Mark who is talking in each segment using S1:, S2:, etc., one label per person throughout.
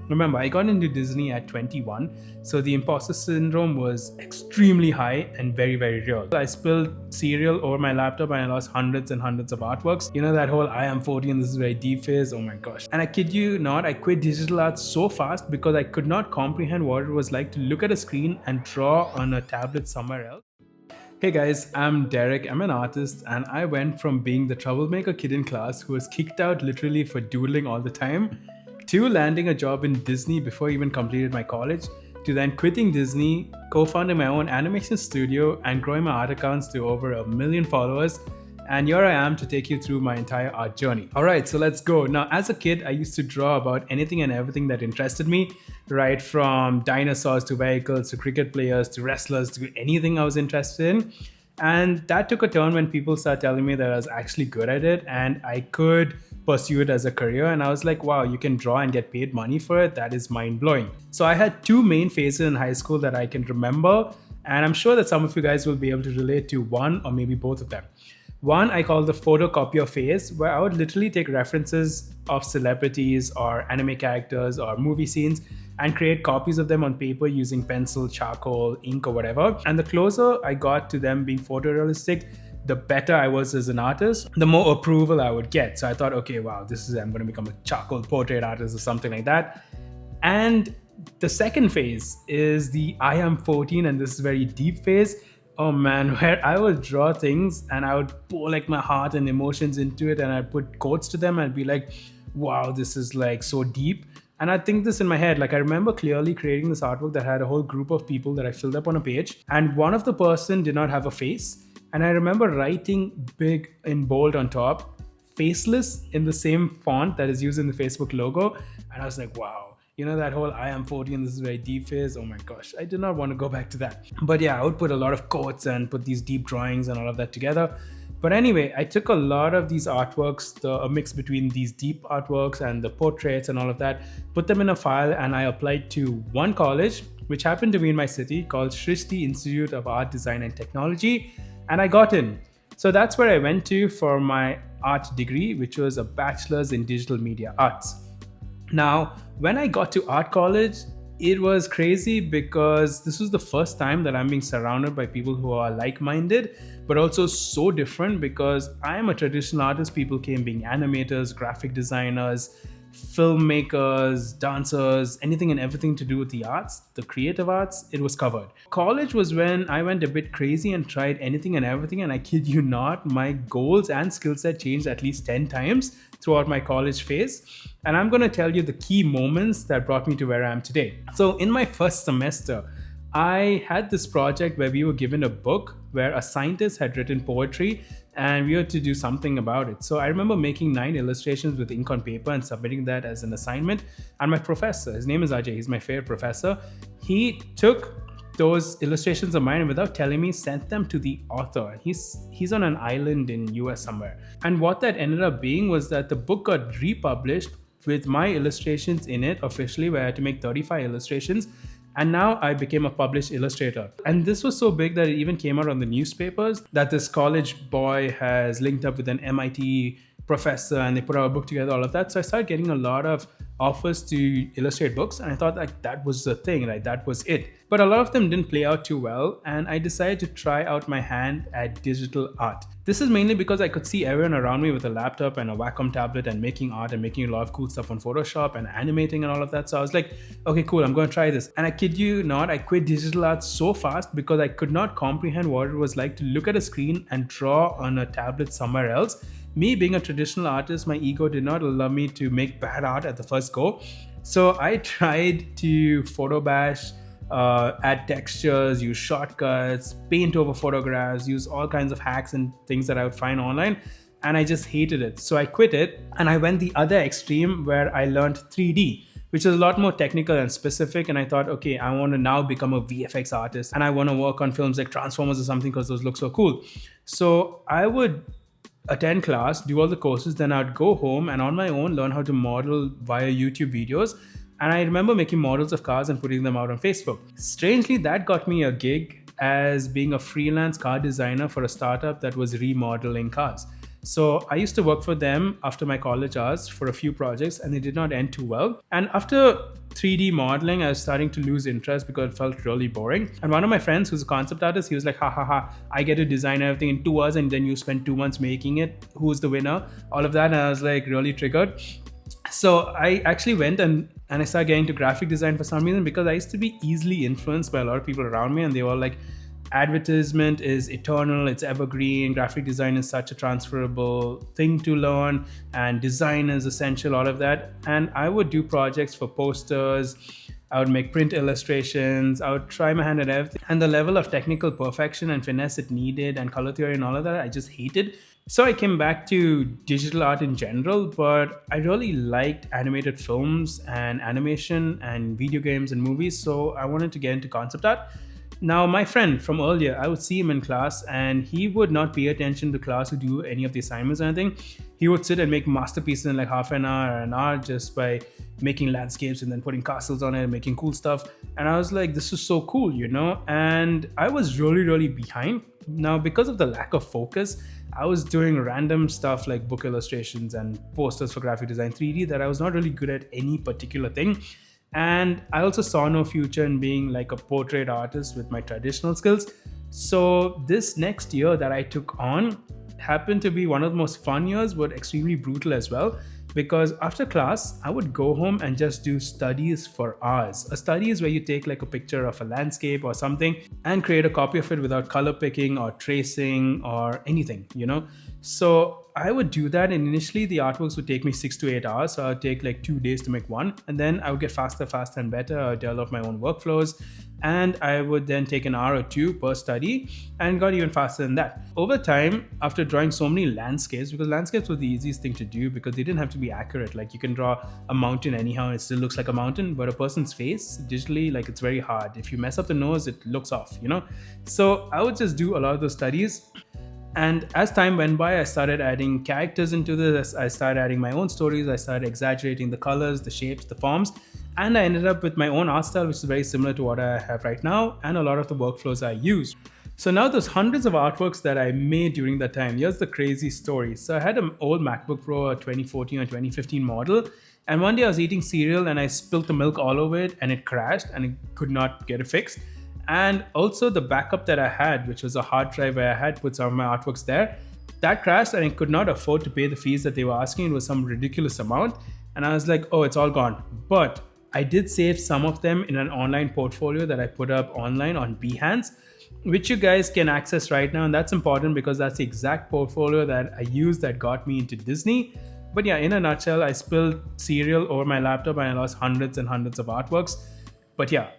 S1: Remember, I got into Disney at 21, so the imposter syndrome was extremely high and very, very real. I spilled cereal over my laptop and I lost hundreds and hundreds of artworks. You know that whole I am 14, this is very deep phase? Oh my gosh. And I kid you not, I quit digital art so fast because I could not comprehend what it was like to look at a screen and draw on a tablet somewhere else. Hey guys, I'm Derek. I'm an artist, and I went from being the troublemaker kid in class who was kicked out literally for doodling all the time to landing a job in Disney before I even completed my college, to then quitting Disney, co founding my own animation studio, and growing my art accounts to over 1 million followers. And here I am to take you through my entire art journey. Alright, so let's go. Now, as a kid, I used to draw about anything and everything that interested me, right from dinosaurs to vehicles to cricket players to wrestlers to anything I was interested in. And that took a turn when people started telling me that I was actually good at it and I could pursue it as a career. And I was like, wow, you can draw and get paid money for it. That is mind blowing. So I had two main phases in high school that I can remember. And I'm sure that some of you guys will be able to relate to one or maybe both of them. One I call the photocopier phase, where I would literally take references of celebrities or anime characters or movie scenes and create copies of them on paper using pencil, charcoal, ink, or whatever. And the closer I got to them being photorealistic, the better I was as an artist, the more approval I would get. So I thought, okay, wow, I'm going to become a charcoal portrait artist or something like that. And the second phase is the I am 14, and this is very deep phase. Oh man, where I would draw things and I would pour like my heart and emotions into it, and I'd put quotes to them and be like, wow, this is like so deep. And I think this in my head. Like, I remember clearly creating this artwork that had a whole group of people that I filled up on a page, and one of the person did not have a face. And I remember writing big in bold on top, faceless, in the same font that is used in the Facebook logo. And I was like, wow. You know that whole I am 40 and this is very deep phase? Oh my gosh, I did not want to go back to that. But yeah, I would put a lot of quotes and put these deep drawings and all of that together. But anyway, I took a lot of these artworks, a mix between these deep artworks and the portraits and all of that, put them in a file, and I applied to one college, which happened to be in my city, called Shrishti Institute of Art, Design and Technology, and I got in. So that's where I went to for my art degree, which was a bachelor's in digital media arts. Now, when I got to art college, it was crazy because this was the first time that I'm being surrounded by people who are like-minded, but also so different because I am a traditional artist. People came being animators, graphic designers, filmmakers, dancers, anything and everything to do with the arts, the creative arts, it was covered. College was when I went a bit crazy and tried anything and everything, and I kid you not, my goals and skill set changed at least 10 times throughout my college phase. And I'm going to tell you the key moments that brought me to where I am today. So in my first semester, I had this project where we were given a book where a scientist had written poetry and we had to do something about it. So I remember making 9 illustrations with ink on paper and submitting that as an assignment. And my professor, his name is Ajay, he's my favorite professor, he took those illustrations of mine and without telling me sent them to the author. He's on an island in US somewhere. And what that ended up being was that the book got republished with my illustrations in it officially, where I had to make 35 illustrations. And now I became a published illustrator. And this was so big that it even came out on the newspapers that this college boy has linked up with an MIT professor and they put out a book together, all of that. So I started getting a lot of offers to illustrate books, and I thought like that was the thing, like that was it. But a lot of them didn't play out too well, and I decided to try out my hand at digital art. This is mainly because I could see everyone around me with a laptop and a Wacom tablet and making art and making a lot of cool stuff on Photoshop and animating and all of that. So I was like, okay, cool, I'm going to try this. And I kid you not, I quit digital art so fast because I could not comprehend what it was like to look at a screen and draw on a tablet somewhere else. Me being a traditional artist, my ego did not allow me to make bad art at the first go. So I tried to photo bash, add textures, use shortcuts, paint over photographs, use all kinds of hacks and things that I would find online. And I just hated it. So I quit it and I went the other extreme where I learned 3D, which is a lot more technical and specific. And I thought, okay, I want to now become a VFX artist and I want to work on films like Transformers or something because those look so cool. So I would attend class, do all the courses, then I'd go home and on my own learn how to model via YouTube videos. And I remember making models of cars and putting them out on Facebook. Strangely, that got me a gig as being a freelance car designer for a startup that was remodeling cars. So I used to work for them after my college hours for a few projects and they did not end too well. And after 3D modeling, I was starting to lose interest because it felt really boring. And one of my friends who's a concept artist, he was like, ha ha ha, I get to design everything in 2 hours and then you spend 2 months making it. Who's the winner? All of that. And I was like really triggered. So I actually went and I started getting into graphic design for some reason, because I used to be easily influenced by a lot of people around me, and they were like, advertisement is eternal, it's evergreen, graphic design is such a transferable thing to learn, and design is essential, all of that. And I would do projects for posters, I would make print illustrations, I would try my hand at everything. And the level of technical perfection and finesse it needed, and color theory and all of that, I just hated. So I came back to digital art in general, but I really liked animated films and animation and video games and movies. So I wanted to get into concept art. Now, my friend from earlier, I would see him in class and he would not pay attention to class or do any of the assignments or anything. He would sit and make masterpieces in like half an hour or an hour just by making landscapes and then putting castles on it and making cool stuff. And I was like, this is so cool, you know? And I was really, really behind. Now, because of the lack of focus, I was doing random stuff like book illustrations and posters for graphic design 3D that I was not really good at any particular thing. And I also saw no future in being like a portrait artist with my traditional skills. So this next year that I took on happened to be one of the most fun years, but extremely brutal as well. Because after class, I would go home and just do studies for hours. A study is where you take like a picture of a landscape or something and create a copy of it without color picking or tracing or anything, you know? So I would do that, and initially the artworks would take me 6 to 8 hours. So I would take like 2 days to make one, and then I would get faster and better. I would develop my own workflows, and I would then take an hour or two per study and got even faster than that. Over time, after drawing so many landscapes, because landscapes were the easiest thing to do because they didn't have to be accurate. Like you can draw a mountain anyhow and it still looks like a mountain, but a person's face digitally, like it's very hard. If you mess up the nose, it looks off, you know? So I would just do a lot of those studies. And as time went by, I started adding characters into this. I started adding my own stories. I started exaggerating the colors, the shapes, the forms. And I ended up with my own art style, which is very similar to what I have right now, and a lot of the workflows I use. So now there's hundreds of artworks that I made during that time. Here's the crazy story. So I had an old MacBook Pro, a 2014 or 2015 model. And one day I was eating cereal and I spilled the milk all over it and it crashed and I could not get it fixed. And also the backup that I had, which was a hard drive where I had put some of my artworks there, that crashed and I could not afford to pay the fees that they were asking. It was some ridiculous amount. And I was like, oh, it's all gone. But I did save some of them in an online portfolio that I put up online on Behance, which you guys can access right now. And that's important because that's the exact portfolio that I used that got me into Disney. But yeah, in a nutshell, I spilled cereal over my laptop and I lost hundreds and hundreds of artworks. But yeah,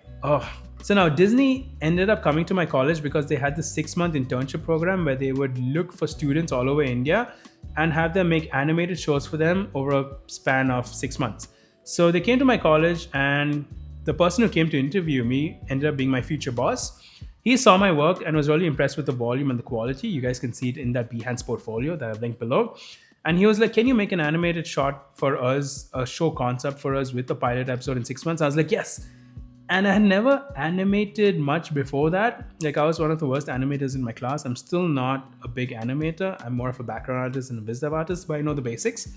S1: So now Disney ended up coming to my college because they had this 6-month internship program where they would look for students all over India and have them make animated shows for them over a span of 6 months. So they came to my college, and the person who came to interview me ended up being my future boss. He saw my work and was really impressed with the volume and the quality. You guys can see it in that Behance Portfolio that I've linked below. And he was like, can you make an animated short for us, a show concept for us with the pilot episode in 6 months? I was like, yes. And I had never animated much before that. Like, I was one of the worst animators in my class. I'm still not a big animator. I'm more of a background artist and a biz dev artist, but I know the basics.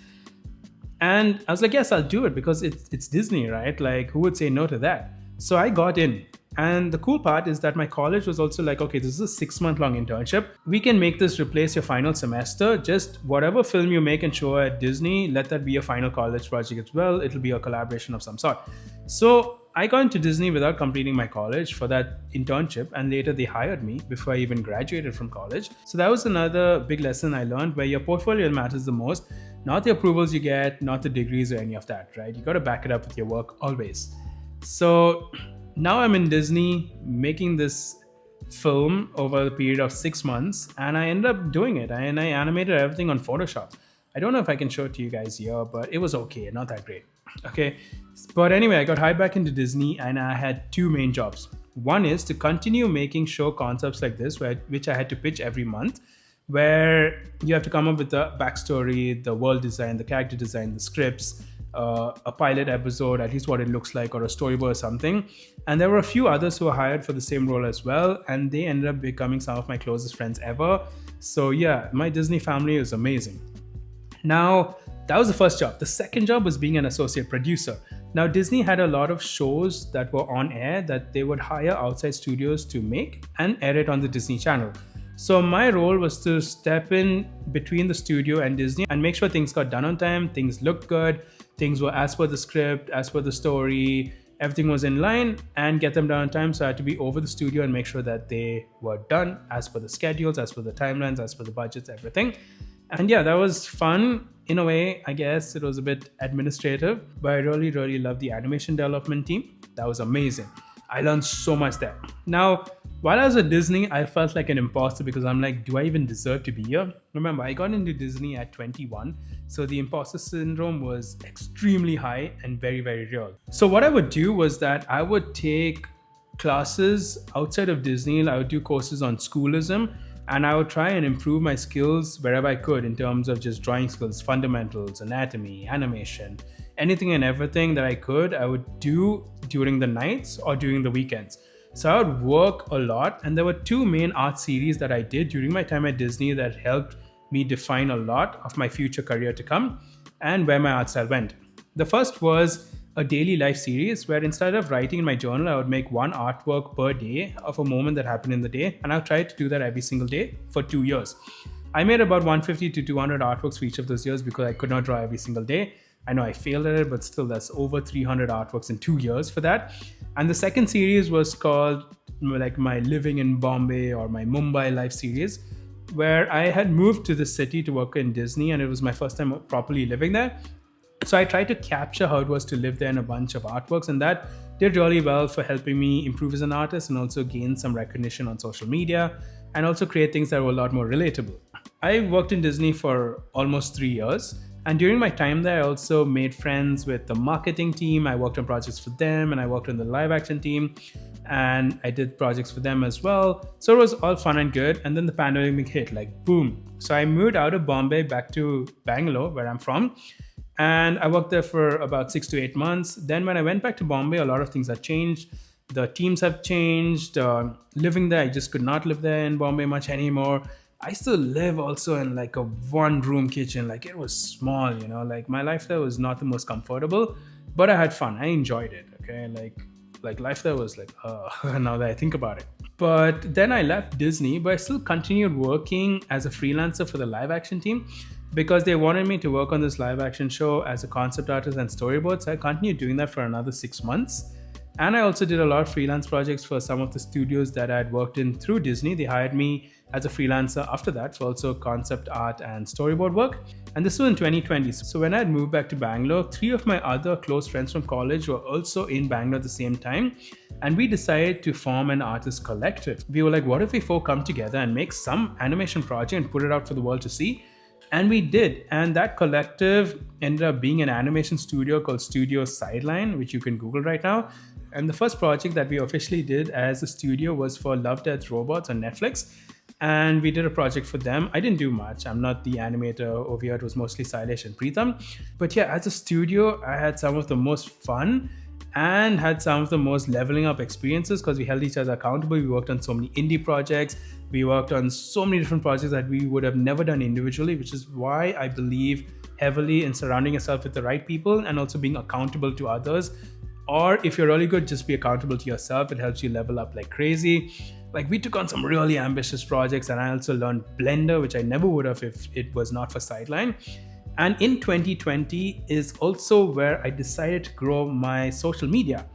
S1: And I was like, yes, I'll do it because it's Disney, right? Like, who would say no to that? So I got in. And the cool part is that my college was also like, okay, this is a 6-month-long internship. We can make this replace your final semester. Just whatever film you make and show at Disney, let that be a final college project as well. It'll be a collaboration of some sort. So I got into Disney without completing my college for that internship, and later they hired me before I even graduated from college. So that was another big lesson I learned, where your portfolio matters the most, not the approvals you get, not the degrees or any of that, right? You got to back it up with your work always. So now I'm in Disney making this film over the period of 6 months, and I ended up doing it, and I animated everything on Photoshop. I don't know if I can show it to you guys here, but it was okay, not that great. Okay, but anyway, I got hired back into Disney and I had 2 main jobs. One is to continue making show concepts like this, which I had to pitch every month, where you have to come up with the backstory, the world design, the character design, the scripts, a pilot episode, at least what it looks like, or a storyboard or something. And there were a few others who were hired for the same role as well, and they ended up becoming some of my closest friends ever. So yeah, my Disney family is amazing. Now, that was the first job. The second job was being an associate producer. Now, Disney had a lot of shows that were on air that they would hire outside studios to make and air it on the Disney Channel. So my role was to step in between the studio and Disney and make sure things got done on time, things looked good, things were as per the script, as per the story, everything was in line, and get them done on time. So I had to be over the studio and make sure that they were done as per the schedules, as per the timelines, as per the budgets, everything. And yeah, that was fun in a way. I guess it was a bit administrative, but I really, really loved the animation development team. That was amazing. I learned so much there. Now, while I was at Disney, I felt like an imposter because I'm like, do I even deserve to be here? Remember, I got into Disney at 21, so the imposter syndrome was extremely high and very, very real. So what I would do was that I would take classes outside of Disney. I would do courses on schoolism, and I would try and improve my skills wherever I could in terms of just drawing skills, fundamentals, anatomy, animation, anything and everything that I could, I would do during the nights or during the weekends. So I would work a lot, and there were two main art series that I did during my time at Disney that helped me define a lot of my future career to come and where my art style went. The first was a daily life series where instead of writing in my journal, I would make one artwork per day of a moment that happened in the day, and I'll try to do that every single day for 2 years. I made about 150 to 200 artworks for each of those years because I could not draw every single day. I know I failed at it, but still that's over 300 artworks in 2 years for that. And the second series was called like my Living in Bombay or my Mumbai life series, where I had moved to the city to work in Disney, and it was my first time properly living there. So I tried to capture how it was to live there in a bunch of artworks, and that did really well for helping me improve as an artist and also gain some recognition on social media and also create things that were a lot more relatable. I worked in Disney for almost 3 years. And during my time there, I also made friends with the marketing team. I worked on projects for them, and I worked on the live action team, and I did projects for them as well. So it was all fun and good. And then the pandemic hit, like boom. So I moved out of Bombay back to Bangalore, where I'm from. And I worked there for about 6 to 8 months. Then when I went back to Bombay, a lot of things have changed. The teams have changed. Living there, I just could not live there in Bombay much anymore. I still live also in like a one room kitchen. Like it was small, like my life there was not the most comfortable, but I had fun. I enjoyed it. Okay. Like life there was like, now that I think about it. But then I left Disney, but I still continued working as a freelancer for the live action team because they wanted me to work on this live action show as a concept artist and storyboard. So I continued doing that for another 6 months. And I also did a lot of freelance projects for some of the studios that I had worked in through Disney. They hired me as a freelancer after that for also concept art and storyboard work. And this was in 2020. So when I had moved back to Bangalore, 3 of my other close friends from college were also in Bangalore at the same time. And we decided to form an artist collective. We were like, what if we 4 come together and make some animation project and put it out for the world to see? And we did. And that collective ended up being an animation studio called Studio Sideline, which you can Google right now. And the first project that we officially did as a studio was for Love, Death, Robots on Netflix. And we did a project for them. I didn't do much. I'm not the animator over here. It was mostly Silesh and Preetham. But yeah, as a studio, I had some of the most fun and had some of the most leveling up experiences because we held each other accountable. We worked on so many indie projects. We worked on so many different projects that we would have never done individually, which is why I believe heavily in surrounding yourself with the right people and also being accountable to others. Or if you're really good, just be accountable to yourself. It helps you level up like crazy. Like we took on some really ambitious projects, and I also learned Blender, which I never would have if it was not for Sideline. And in 2020 is also where I decided to grow my social media.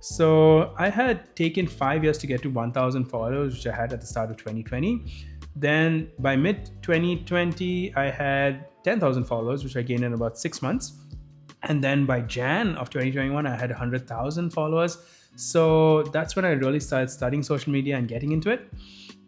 S1: So I had taken 5 years to get to 1,000 followers, which I had at the start of 2020. Then by mid 2020, I had 10,000 followers, which I gained in about 6 months. And then by Jan of 2021, I had 100,000 followers. So that's when I really started studying social media and getting into it.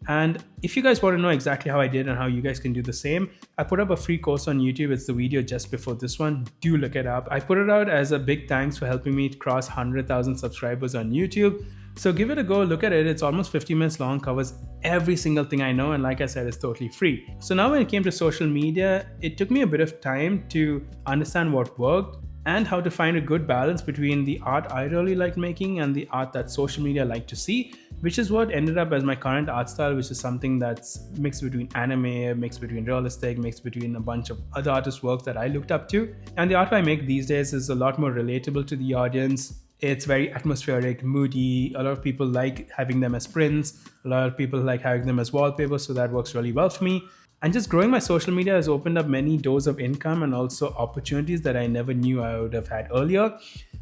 S1: And if you guys want to know exactly how I did and how you guys can do the same, I put up a free course on YouTube. It's the video just before this one. Do look it up. I put it out as a big thanks for helping me cross 100,000 subscribers on YouTube. So give it a go, look at it. It's almost 50 minutes long, covers every single thing I know. And like I said, it's totally free. So now when it came to social media, it took me a bit of time to understand what worked and how to find a good balance between the art I really like making and the art that social media like to see, which is what ended up as my current art style, which is something that's mixed between anime, mixed between realistic, mixed between a bunch of other artists' work that I looked up to. And the art I make these days is a lot more relatable to the audience. It's very atmospheric, moody. A lot of people like having them as prints. A lot of people like having them as wallpaper, so that works really well for me. And just growing my social media has opened up many doors of income and also opportunities that I never knew I would have had earlier.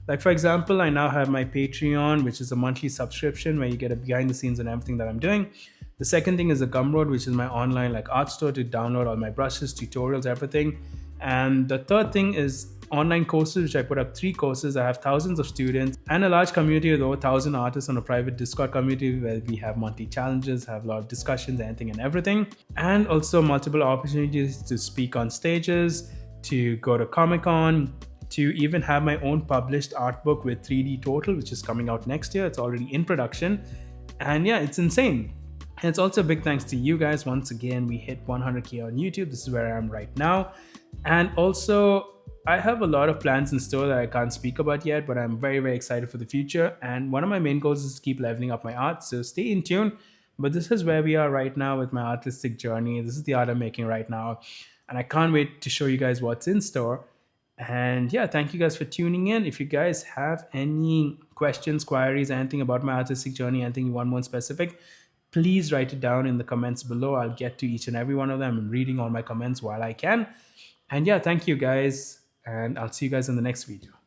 S1: Like, for example, I now have my Patreon, which is a monthly subscription where you get a behind the scenes on everything that I'm doing. The second thing is a Gumroad, which is my online like art store to download all my brushes, tutorials, everything. And the third thing is online courses, which I put up 3 courses. I have thousands of students and a large community with over 1,000 artists on a private Discord community where we have monthly challenges, have a lot of discussions, anything and everything. And also multiple opportunities to speak on stages, to go to Comic-Con, to even have my own published art book with 3D Total, which is coming out next year. It's already in production. And yeah, it's insane. And it's also a big thanks to you guys. Once again, we hit 100K on YouTube. This is where I am right now. And also, I have a lot of plans in store that I can't speak about yet, but I'm very, very excited for the future. And one of my main goals is to keep leveling up my art. So stay in tune. But this is where we are right now with my artistic journey. This is the art I'm making right now. And I can't wait to show you guys what's in store. And yeah, thank you guys for tuning in. If you guys have any questions, queries, anything about my artistic journey, anything you want more specific, please write it down in the comments below. I'll get to each and every one of them. I'm reading all my comments while I can. And yeah, thank you guys. And I'll see you guys in the next video.